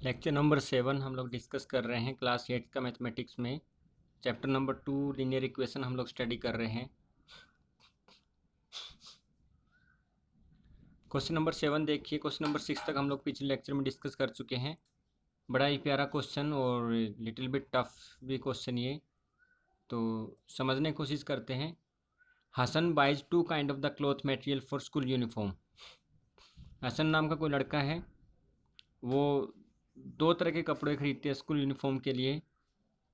Lecture number 7 हम लोग discuss कर रहे हैं क्लास 8 का मैथमेटिक्स में। चैप्टर नंबर 2 लीनियर इक्वेशन हम लोग स्टडी कर रहे हैं। क्वेश्चन नंबर 7 देखिए। क्वेश्चन नंबर 6 तक हम लोग पिछले लेक्चर में डिस्कस कर चुके हैं। बड़ा ही प्यारा क्वेश्चन और लिटिल बिट टफ भी क्वेश्चन ये, तो समझने की कोशिश करते हैं। Hasan buys 2 kind of the cloth material for school uniform. Hasan नाम का कोई लड़का है, वो 2 तरह के कपड़े खरीदते हैं स्कूल यूनिफॉर्म के लिए।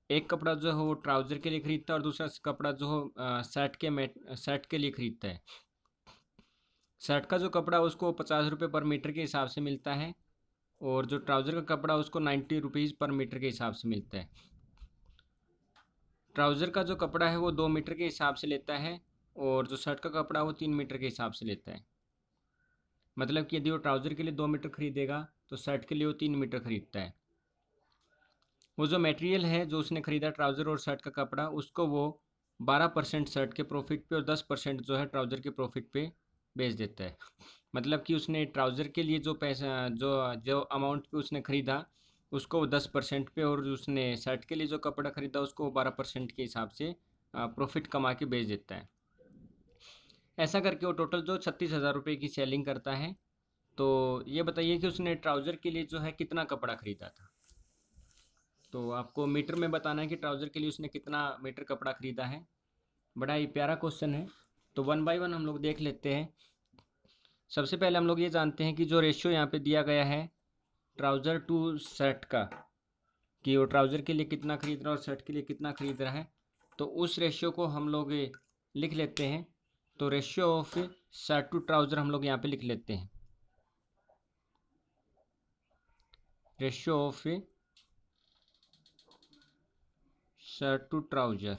एक कपड़ा जो है वो ट्राउज़र के लिए खरीदता है और दूसरा कपड़ा जो हो शर्ट के लिए खरीदता है। शर्ट का जो कपड़ा है उसको 50 रुपये पर मीटर के हिसाब से मिलता है, और जो ट्राउज़र का कपड़ा उसको 90 रुपीज़ पर मीटर के हिसाब से मिलता है। ट्राउज़र का जो कपड़ा है वो 2 मीटर के हिसाब से लेता है, और जो शर्ट का कपड़ा है वो 3 मीटर के हिसाब से लेता है। मतलब कि यदि वो ट्राउज़र के लिए 2 मीटर खरीदेगा तो शर्ट के लिए वो 3 मीटर खरीदता है। वो जो मटेरियल है जो उसने खरीदा ट्राउज़र और शर्ट का कपड़ा, उसको वो 12% शर्ट के प्रॉफिट पे और 10% जो है ट्राउज़र के प्रॉफिट पे बेच देता है। मतलब कि उसने ट्राउज़र के लिए जो पैसा जो जो अमाउंट पे उसने ख़रीदा उसको 10% पे, और उसने शर्ट के लिए जो कपड़ा ख़रीदा उसको 12% के हिसाब से प्रॉफिट कमा के बेच देता है। ऐसा करके वो टोटल जो 36,000 रुपये की सेलिंग करता है। तो ये बताइए कि उसने ट्राउज़र के लिए जो है कितना कपड़ा ख़रीदा था। तो आपको मीटर में बताना है कि ट्राउज़र के लिए उसने कितना मीटर कपड़ा ख़रीदा है। बड़ा ही प्यारा क्वेश्चन है, तो वन बाय वन हम लोग देख लेते हैं। सबसे पहले हम लोग ये जानते हैं कि जो रेशियो यहाँ पे दिया गया है ट्राउज़र टू शर्ट का, कि वो ट्राउज़र के लिए कितना ख़रीद रहा है और शर्ट के लिए कितना ख़रीद रहा है, तो उस रेशियो को हम लोग लिख लेते हैं। तो ratio of shirt to trouser हम लोग यहाँ पे लिख लेते हैं। Ratio of shirt to trouser,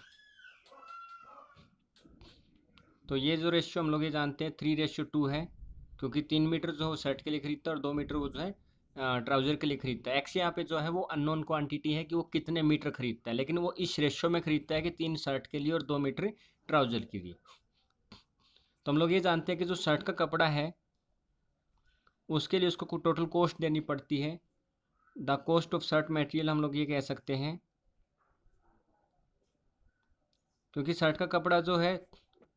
तो ये जो रेशियो हम लोग ये जानते हैं 3:2 है, क्योंकि 3 मीटर जो है शर्ट के लिए खरीदता है और 2 मीटर वो जो है ट्राउज़र के लिए खरीदता है। एक्स यहाँ पे जो है वो अननोन क्वांटिटी है कि वो कितने मीटर खरीदता है, लेकिन वो इस रेशियो में खरीदता है कि 3 शर्ट के लिए और 2 मीटर ट्राउज़र के लिए। तो हम लोग ये जानते हैं कि जो शर्ट का कपड़ा है उसके लिए उसको टोटल कॉस्ट देनी पड़ती है। The cost of shirt material हम लोग ये कह सकते हैं, क्योंकि शर्ट का कपड़ा जो है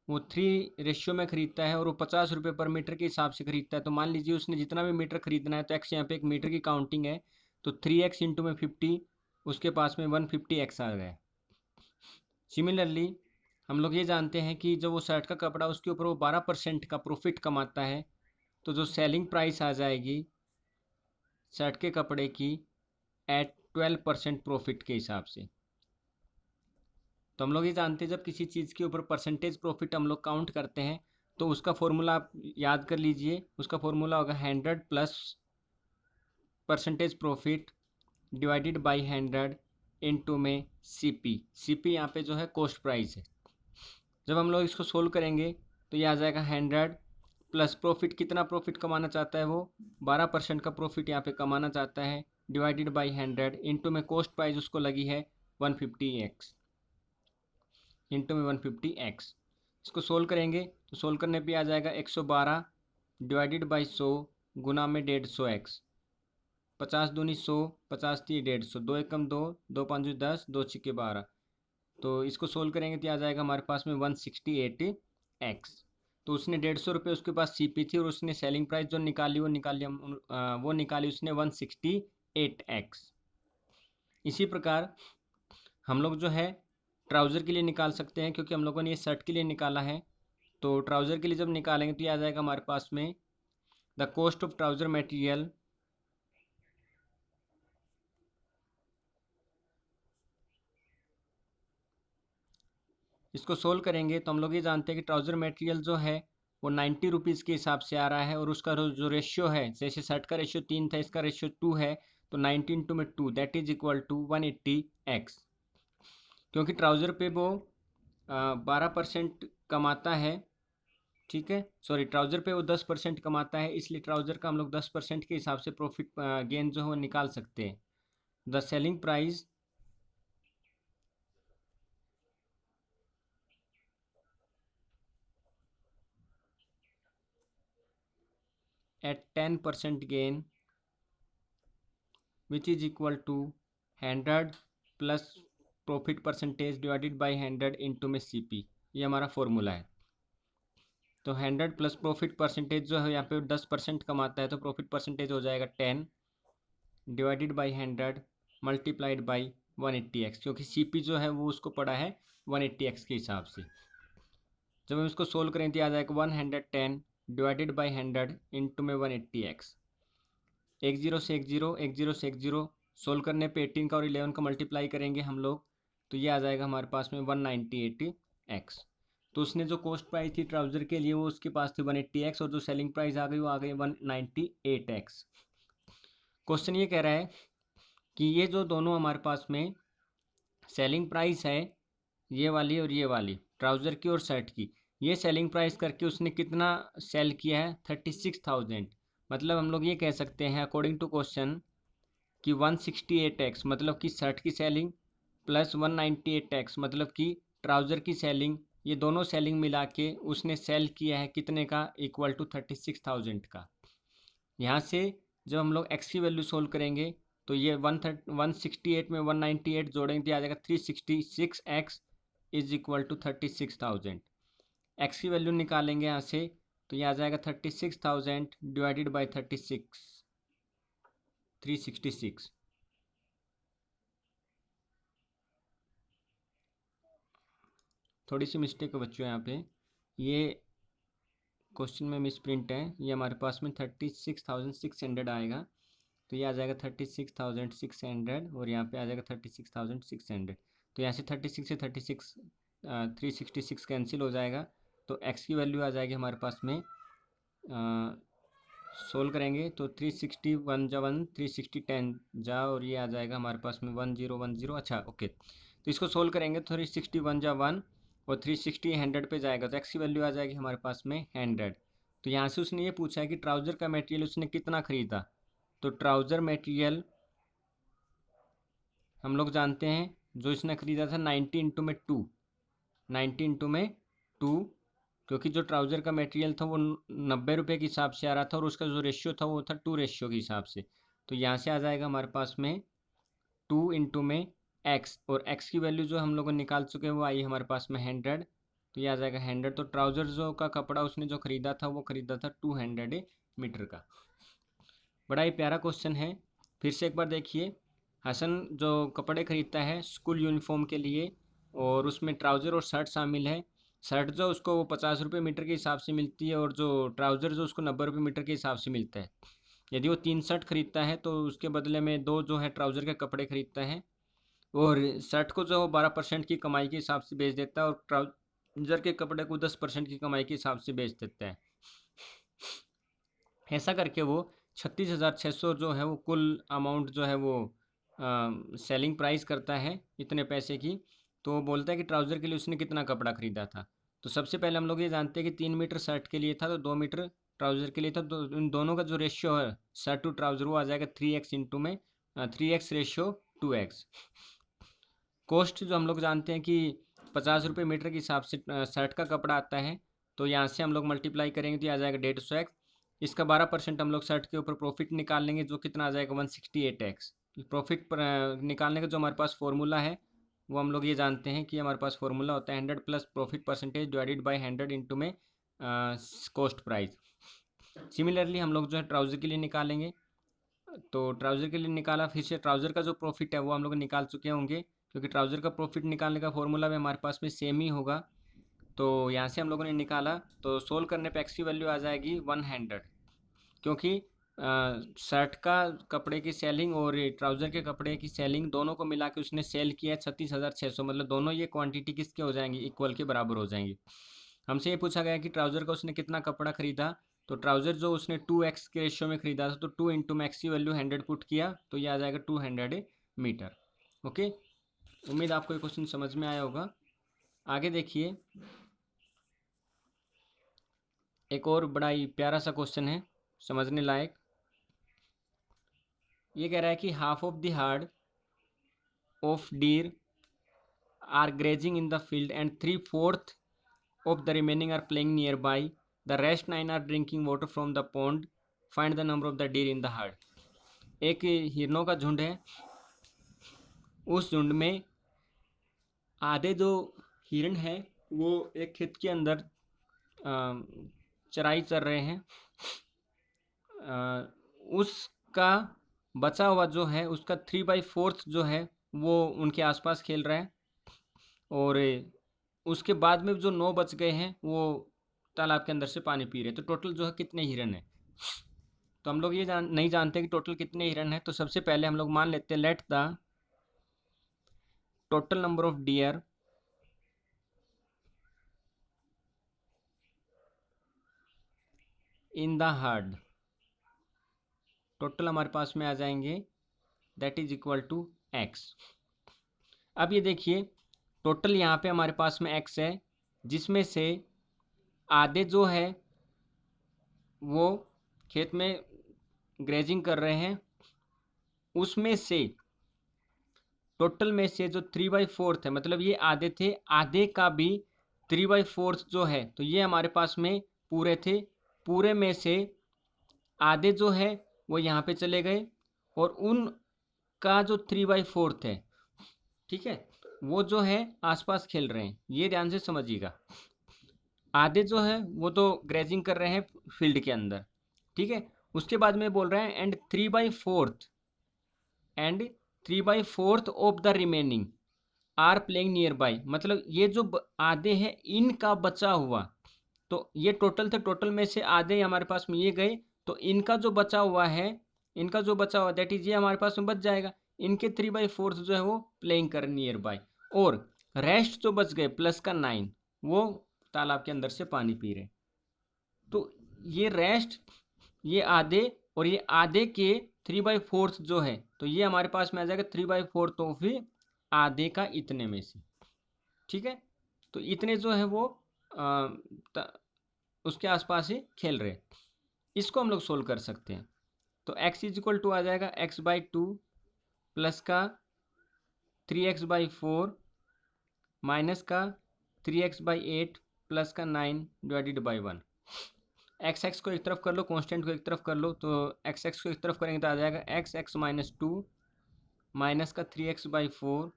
वो 3 रेशियो में खरीदता है और वो 50 रुपये पर मीटर के हिसाब से खरीदता है। तो मान लीजिए उसने जितना भी मीटर खरीदना है, तो एक्स यहाँ पे एक मीटर की काउंटिंग है, तो 3x इंटू में 50, उसके पास में 150x आ गया। सिमिलरली हम लोग ये जानते हैं कि जब वो शर्ट का कपड़ा उसके ऊपर वो 12% का प्रॉफिट कमाता है, तो जो सेलिंग प्राइस आ जाएगी शर्ट के कपड़े की एट 12% प्रॉफिट के हिसाब से। तो हम लोग ये जानते हैं जब किसी चीज़ के ऊपर परसेंटेज प्रॉफिट हम लोग काउंट करते हैं, तो उसका फॉर्मूला आप याद कर लीजिए। उसका फॉर्मूला होगा 100 plus percentage profit divided by 100 into में सी पी यहाँ पे जो है कॉस्ट प्राइस है। जब हम लोग इसको सोल्व करेंगे तो ये आ जाएगा 100 प्लस प्रॉफिट, कितना प्रॉफिट कमाना चाहता है वो 12% का प्रॉफिट यहाँ पे कमाना चाहता है, डिवाइडेड बाई 100 इंटू में कॉस्ट प्राइस उसको लगी है 150x, इंटू में 150x। इसको सोल्व करेंगे तो सोल्व करने पे आ जाएगा 112 डिवाइडेड बाई 100 गुना में 150x। 50 दूनी 100, 50 थी 150, 2 एकम 2, 2 पाँच 10, 2 छिके 12। तो इसको सोल्व करेंगे तो आ जाएगा हमारे पास में 168x। तो उसने 150 रुपये उसके पास सीपी थी और उसने सेलिंग प्राइस जो निकाली वो निकाली उसने 168x। इसी प्रकार हम लोग जो है ट्राउज़र के लिए निकाल सकते हैं, क्योंकि हम लोगों ने ये शर्ट के लिए निकाला है। तो ट्राउज़र के लिए जब निकालेंगे तो ये आ जाएगा हमारे पास में the cost of trouser material इसको सोल्व करेंगे तो हम लोग ये जानते हैं कि ट्राउज़र मटेरियल जो है वो 90 रुपीज़ के हिसाब से आ रहा है, और उसका जो रेशियो है, जैसे शर्ट का रेशियो 3 था, इसका रेशियो 2 है, तो 19:2 that is equal to 180x। क्योंकि ट्राउज़र पे वो 12% कमाता है, ठीक है, सॉरी ट्राउज़र पे वो 10% कमाता है, इसलिए ट्राउज़र का हम लोग 10% के हिसाब से प्रॉफिट गेन जो है वो निकाल सकते हैं। The selling price at 10% gain which is equal to 100 plus profit percentage divided by 100 into में CP। ये हमारा फॉर्मूला है। तो 100 प्लस प्रॉफिट परसेंटेज जो है यहाँ पे 10% कमाता है, तो प्रॉफिट परसेंटेज हो जाएगा 10 divided by 100 multiplied by 180x, क्योंकि CP जो है वो उसको पड़ा है 180x के हिसाब से। जब हम इसको सोल्व करें तो आ जाएगा 110 डिवाइडेड बाई 100 इंटू में 180x। एक जीरो से एक जीरो, एक जीरो से एक जीरो, सोल्व करने पे 18 का और 11 का मल्टीप्लाई करेंगे हम लोग, तो ये आ जाएगा हमारे पास में 198x। तो उसने जो कॉस्ट प्राइस थी ट्राउज़र के लिए वो उसके पास थी 180x, और जो सेलिंग प्राइस आ गई वो आ गई 198x। क्वेश्चन ये कह रहा है कि ये जो दोनों हमारे पास में सेलिंग प्राइस है, ये वाली और ये वाली, ट्राउज़र की और शर्ट की, ये सेलिंग प्राइस करके उसने कितना सेल किया है 36,000। मतलब हम लोग ये कह सकते हैं अकॉर्डिंग टू क्वेश्चन कि 168x मतलब कि शर्ट की सेलिंग प्लस 198x मतलब कि ट्राउज़र की सेलिंग, ये दोनों सेलिंग मिला के उसने सेल किया है कितने का, इक्वल टू 36,000 का। यहाँ से जब हम लोग x की वैल्यू सोल्व करेंगे तो ये 168 में 198 जोड़ेंगे तो आ जाएगा 366x is equal to 36,000। x की वैल्यू निकालेंगे यहाँ से तो ये आ जाएगा 36,000 डिवाइडेड बाई 366। थोड़ी सी मिस्टेक है बच्चों यहाँ पे, ये क्वेश्चन में मिस प्रिंट है, ये हमारे पास में 36,600 आएगा, तो ये आ जाएगा 36,600 और यहाँ पे आ जाएगा 36,600। तो यहाँ से 36 से 366 कैंसिल हो जाएगा, तो x की वैल्यू आ जाएगी हमारे पास में, सोल्व करेंगे तो 361 जा 1, 360 10 जा, और ये आ जाएगा हमारे पास में 1010। अच्छा ओके, तो इसको सोल्व करेंगे तो 361 जा 1 और 360 100 पे जाएगा, तो x की वैल्यू आ जाएगी हमारे पास में 100। तो यहाँ से उसने ये पूछा है कि ट्राउज़र का मटेरियल उसने कितना ख़रीदा, तो ट्राउज़र मटेरियल हम लोग जानते हैं जो इसने ख़रीदा था 90 इंटू में 2, 90 इंटू में 2, क्योंकि जो ट्राउज़र का मटेरियल था वो 90 रुपये के हिसाब से आ रहा था और उसका जो रेशियो था वो था 2 रेशियो के हिसाब से। तो यहाँ से आ जाएगा हमारे पास में 2 इंटू में x, और x की वैल्यू जो हम लोग निकाल चुके हैं वो आई हमारे पास में 100, तो ये आ जाएगा 100। तो ट्राउज़र जो का कपड़ा उसने जो ख़रीदा था वो ख़रीदा था 200 मीटर का। बड़ा ही प्यारा क्वेश्चन है। फिर से एक बार देखिए, हसन जो कपड़े ख़रीदता है स्कूल यूनिफॉर्म के लिए और उसमें ट्राउज़र और शर्ट शामिल है। शर्ट जो उसको वो 50 रुपये मीटर के हिसाब से मिलती है और जो ट्राउज़र जो उसको 90 रुपये मीटर के हिसाब से मिलता है। यदि वो 3 शर्ट खरीदता है तो उसके बदले में 2 जो है ट्राउज़र के कपड़े खरीदता है, और शर्ट को जो 12% की कमाई के हिसाब से बेच देता है और ट्राउज़र के कपड़े को 10% की कमाई के हिसाब से बेच देता है। ऐसा करके वो 36,600 जो है वो कुल अमाउंट जो है वो सेलिंग प्राइस करता है इतने पैसे की। तो वो बोलता है कि ट्राउज़र के लिए उसने कितना कपड़ा ख़रीदा था। तो सबसे पहले हम लोग ये जानते हैं कि 3 मीटर शर्ट के लिए था तो 2 मीटर ट्राउज़र के लिए था। तो इन दोनों का जो रेशियो है शर्ट टू ट्राउज़र वो आ जाएगा 3x इंटू में 3x रेशियो 2x। कॉस्ट जो हम लोग जानते हैं कि 50 रुपये मीटर के हिसाब से शर्ट का कपड़ा आता है, तो यहाँ से हम लोग मल्टीप्लाई करेंगे तो आ जाएगा 150x। इसका 12% हम लोग शर्ट के ऊपर प्रॉफिट निकाल लेंगे जो कितना आ जाएगा 168x। प्रॉफिट पर निकालने का जो हमारे पास फॉर्मूला है वो हम लोग ये जानते हैं कि हमारे पास फॉर्मूला होता है 100 plus profit percentage divided by 100 into में कॉस्ट प्राइस। सिमिलरली हम लोग जो है ट्राउज़र के लिए निकालेंगे, तो ट्राउज़र के लिए निकाला, फिर से ट्राउज़र का जो प्रॉफिट है वो हम लोग निकाल चुके होंगे क्योंकि ट्राउज़र का प्रॉफिट निकालने का फॉर्मूला भी हमारे पास में सेम ही होगा। तो यहाँ से हम लोगों ने निकाला तो सोल्व करने पे एक्स की वैल्यू आ जाएगी 100, क्योंकि शर्ट का कपड़े की सेलिंग और ट्राउज़र के कपड़े की सेलिंग दोनों को मिला के उसने सेल किया 36,600, मतलब दोनों ये क्वांटिटी किसके हो जाएंगी, इक्वल के बराबर हो जाएंगी। हमसे ये पूछा गया कि ट्राउज़र का उसने कितना कपड़ा खरीदा, तो ट्राउज़र जो उसने 2x के रेशियो में ख़रीदा था तो 2 इंटू में एक्स की वैल्यू 100 पुट किया तो ये आ जाएगा 200 मीटर। ओके, उम्मीद आपको ये क्वेश्चन समझ में आया होगा। आगे देखिए, एक और बड़ा ही प्यारा सा क्वेश्चन है समझने लायक। ये कह रहा है कि half of the herd of deer are grazing in the field and 3/4 of the remaining are playing nearby. The rest 9 are drinking water from the pond. Find the number of the deer in the herd. एक हिरणों का झुंड है, उस झुंड में आधे जो हिरण हैं वो एक खेत के अंदर चराई चर रहे हैं। उसका बचा हुआ जो है, उसका 3/4 जो है वो उनके आसपास खेल रहा है, और उसके बाद में जो 9 बच गए हैं वो तालाब के अंदर से पानी पी रहे हैं। तो टोटल जो है कितने हिरन है? तो हम लोग ये नहीं जानते कि टोटल कितने हिरन है। तो सबसे पहले हम लोग मान लेते हैं, let the total number of deer in the herd, total हमारे पास में आ जाएंगे, that is equal to x. अब ये देखिए, टोटल यहाँ पे हमारे पास में एक्स है, जिसमें से आधे जो है वो खेत में ग्रेजिंग कर रहे हैं, उसमें से टोटल में से जो 3/4 है, मतलब ये आधे थे, आधे का भी 3/4 जो है, तो ये हमारे पास में पूरे थे। पूरे में से आधे जो है वो यहाँ पे चले गए, और उन का जो 3/4 है, ठीक है, वो जो है आसपास खेल रहे हैं। ये ध्यान से समझिएगा। आधे जो है वो तो ग्रेजिंग कर रहे हैं फील्ड के अंदर, ठीक है। उसके बाद में बोल रहे हैं and 3/4 of the remaining are playing nearby, मतलब ये जो आधे हैं इनका बचा हुआ, तो ये टोटल थे, टोटल में से आधे हमारे पास में ये गए, तो इनका जो बचा हुआ है, इनका जो बचा हुआ दैट इज ये हमारे पास में बच जाएगा। इनके 3/4 जो है वो प्लेइंग कर नियर बाय, और रेस्ट जो बच गए प्लस का 9 वो तालाब के अंदर से पानी पी रहे। तो ये रेस्ट, ये आधे, और ये आधे के 3/4 जो है, तो ये हमारे पास में आ जाएगा 3/4 ऑफ आधे का इतने में से, ठीक है। तो इतने जो है वो उसके आसपास ही खेल रहे। इसको हम लोग सोल्व कर सकते हैं। तो x इज इक्वल टू आ जाएगा x/2 प्लस का 3x/4 माइनस का 3x/8 प्लस का 9 डिवाइडेड बाई 1। x को एक तरफ कर लो, कांस्टेंट को एक तरफ कर लो, तो x को एक तरफ करेंगे तो आ जाएगा x(-2) माइनस का 3x/4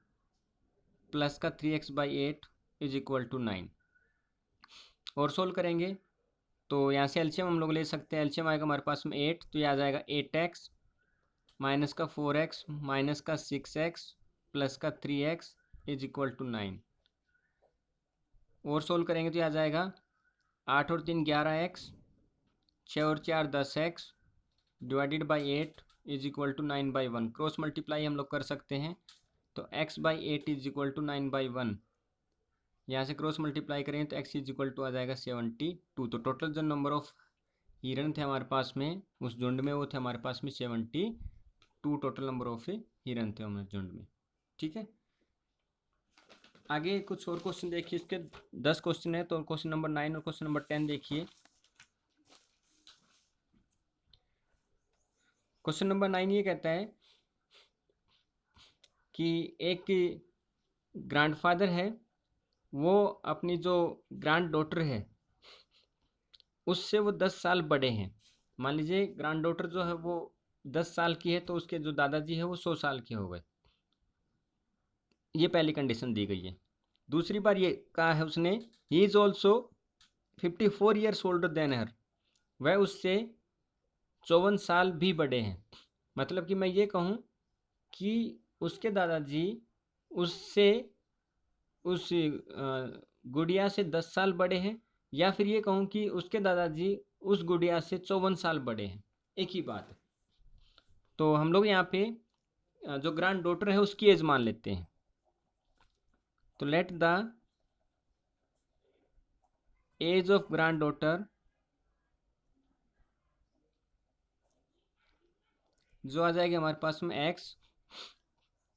प्लस का 3x/8 इज इक्वल टू 9। और सोल्व करेंगे तो यहाँ से एलसीएम हम लोग ले सकते हैं। एलसीएम आएगा हमारे पास में 8, तो ये आ जाएगा 8x माइनस का 4x माइनस का 6x प्लस का 3x इज इक्वल टू 9। और सोल्व करेंगे तो ये आ जाएगा 8 और 3 11x, 6 और 4 10x divided by 8 is equal to 9/1। Cross multiply हम लोग कर सकते हैं, तो x/8 इज इक्वल टू 9/1। यहाँ से क्रॉस मल्टीप्लाई करेंगे तो x इज इक्वल टू आ जाएगा 72। तो टोटल जो नंबर ऑफ हिरन थे हमारे पास में उस झुंड में, वो थे हमारे पास में 72 टोटल नंबर ऑफ हिरन थे हमारे झुंड में, ठीक है। आगे कुछ और क्वेश्चन देखिए, इसके 10 क्वेश्चन है, तो क्वेश्चन नंबर 9 और क्वेश्चन नंबर 10 देखिए। क्वेश्चन नंबर 9 ये कहता है कि एक ग्रैंडफादर है, वो अपनी जो ग्रैंड डॉटर है उससे वो 10 साल बड़े हैं। मान लीजिए ग्रैंड डॉटर जो है वो 10 साल की है, तो उसके जो दादाजी है वो 100 साल के हो गए। ये पहली कंडीशन दी गई है। दूसरी बार ये कहा है उसने, he is also 54 years older than her, वह उससे 54 साल भी बड़े हैं। मतलब कि मैं ये कहूँ कि उसके दादाजी उससे, उस गुड़िया से 10 साल बड़े हैं, या फिर ये कहूँ कि उसके दादाजी उस गुड़िया से 54 साल बड़े हैं, एक ही बात है। तो हम लोग यहाँ पे जो ग्रैंड डॉटर है उसकी एज मान लेते हैं। तो let the age of granddaughter जो आ जाएगी हमारे पास में x,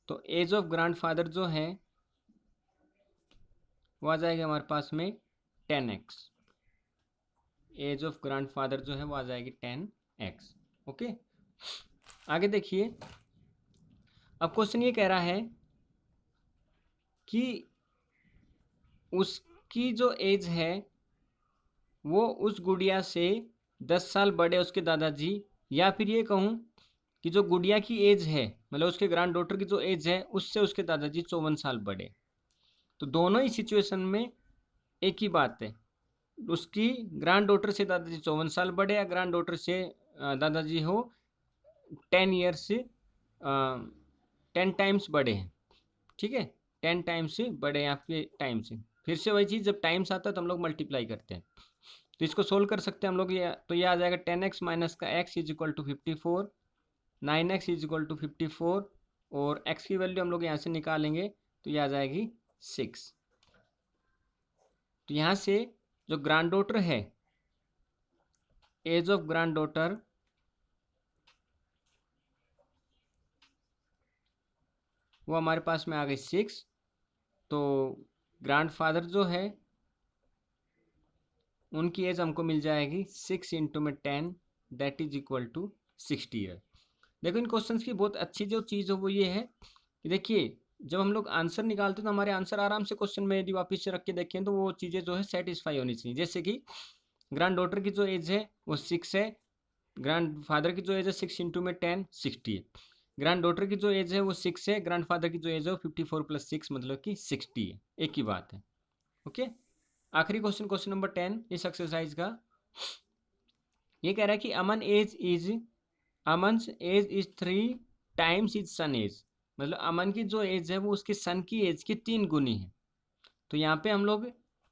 तो एज ऑफ ग्रैंडफादर जो है वो आ जाएगी हमारे पास में 10x। एज ऑफ ग्रैंडफादर जो है वो आ जाएगी 10x। ओके, आगे देखिए। अब क्वेश्चन ये कह रहा है कि उसकी जो एज है वो उस गुड़िया से 10 साल बड़े उसके दादाजी, या फिर ये कहूँ कि जो गुड़िया की एज है, मतलब उसके ग्रैंड डॉटर की जो एज है उससे उसके दादाजी 54 साल बड़े। तो दोनों ही सिचुएशन में एक ही बात है, उसकी ग्रैंड डॉटर से दादाजी 54 साल बड़े या ग्रैंड डॉटर से दादाजी हो 10 ईयर से 10 टाइम्स बड़े हैं। ठीक है, 10 टाइम्स से बड़े हैं आपके टाइम से। फिर से वही चीज़, जब टाइम्स आता है तो हम लोग मल्टीप्लाई करते हैं। तो इसको सोल्व कर सकते हैं हम लोग, ये तो ये आ जाएगा 10x माइनस का x is equal to 54, 9x is equal to 54, और x की वैल्यू हम लोग यहाँ से निकालेंगे तो ये आ जाएगी 6। तो यहाँ से जो ग्रैंड डॉटर है, एज ऑफ ग्रैंड डॉटर वो हमारे पास में आ गई 6। तो ग्रैंडफादर जो है उनकी एज हमको मिल जाएगी 6 इंटू में 10, that is equal to 60 year. देखो इन क्वेश्चंस की बहुत अच्छी जो चीज़ है वो ये है कि देखिए जब हम लोग आंसर निकालते हैं तो हमारे आंसर आराम से क्वेश्चन में यदि वापस से रख के देखें तो वो चीज़ें जो है सेटिस्फाई होनी चाहिए। जैसे कि ग्रैंड डॉटर की जो एज है वो 6 है, ग्रैंड फादर की जो एज है 6 इंटू में 10 60 है, ग्रैंड डॉटर की जो एज है वो 6 है, ग्रैंड फादर की जो एज है वो 54 प्लस 6 मतलब कि 60 है। एक ही बात है। ओके, आखिरी क्वेश्चन, क्वेश्चन नंबर 10 इस एक्सरसाइज का, ये कह रहा है कि Aman's age is 3 times is son age, मतलब अमन की जो एज है वो उसके सन की एज की 3 गुनी है। तो यहाँ पे हम लोग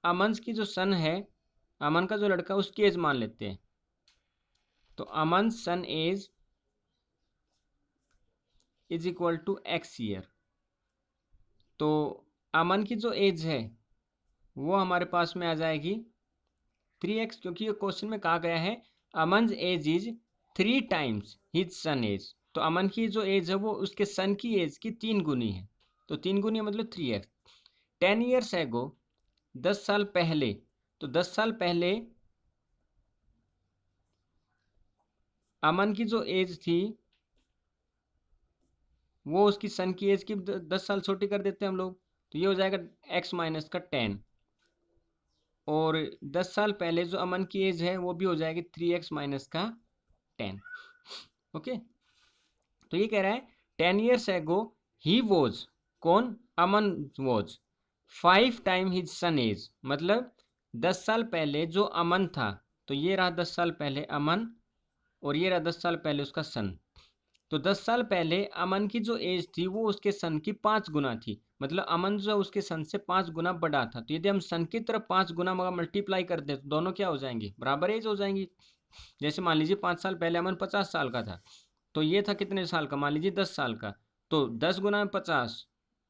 अमन की जो सन है, अमन का जो लड़का है उसकी एज मान लेते हैं। तो Aman son age is equal to x year. तो अमन की जो एज है वो हमारे पास में आ जाएगी 3x, क्योंकि ये क्वेश्चन में कहा गया है Aman age is 3 times his son age. तो अमन की जो एज है वो उसके सन की एज की 3 गुनी है। तो 3 गुनी मतलब 3x। 10 ईयर्स एगो, 10 साल पहले, तो 10 साल पहले अमन की जो एज थी वो उसकी सन की एज की 10 साल छोटी कर देते हैं हम लोग। तो ये हो जाएगा x माइनस का 10, और 10 साल पहले जो अमन की एज है वो भी हो जाएगी 3x माइनस का 10। ओके, तो ये कह रहा है 10 ईयर्स एगो ही वॉज, कौन, Aman was 5 time his son age, मतलब 10 साल पहले जो अमन था, तो ये रहा 10 साल पहले अमन, और ये रहा 10 साल पहले उसका सन। तो 10 साल पहले अमन की जो एज थी वो उसके सन की 5 गुना थी, मतलब अमन जो उसके सन से 5 गुना बड़ा था। तो यदि हम सन की तरफ 5 गुना मल्टीप्लाई कर दे तो दोनों क्या हो जाएंगी, बराबर एज हो जाएंगी। जैसे मान लीजिए 5 साल पहले अमन 50 साल का था, तो ये था कितने साल का, मान लीजिए 10 साल का। तो 10 गुना में 50,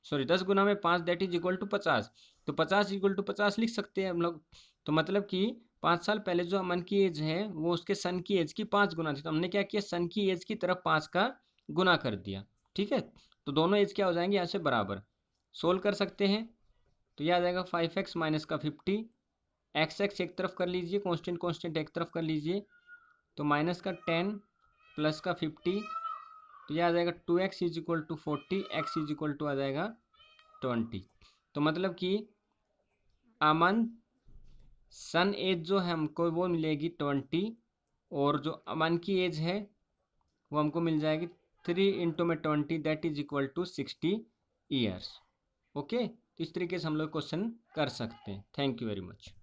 सॉरी 10 गुना में 5 दैट इज इक्वल टू 50। तो 50 इक्वल टू 50 लिख सकते हैं हम लोग। तो मतलब कि 5 साल पहले जो अमन की एज है वो उसके सन की एज की 5 गुना थी, तो हमने क्या किया, सन की एज की तरफ 5 का गुना कर दिया। ठीक है, तो दोनों एज क्या हो जाएंगे यहाँ से बराबर। सोल्व कर सकते हैं, तो यह आ जाएगा 5x माइनस का 50, एक्स एक्स एक तरफ कर लीजिए, कॉन्स्टेंट कॉन्स्टेंट एक तरफ कर लीजिए, तो माइनस का 10 प्लस का 50, तो यह आ जाएगा 2x is equal to 40, x is equal to आ जाएगा 20। तो मतलब कि अमन सन एज जो है हमको वो मिलेगी 20, और जो अमन की एज है वो हमको मिल जाएगी 3 इंटू में 20 that is equal to 60 years. Okay, तो इस तरीके से हम लोग क्वेश्चन कर सकते हैं। Thank you very much.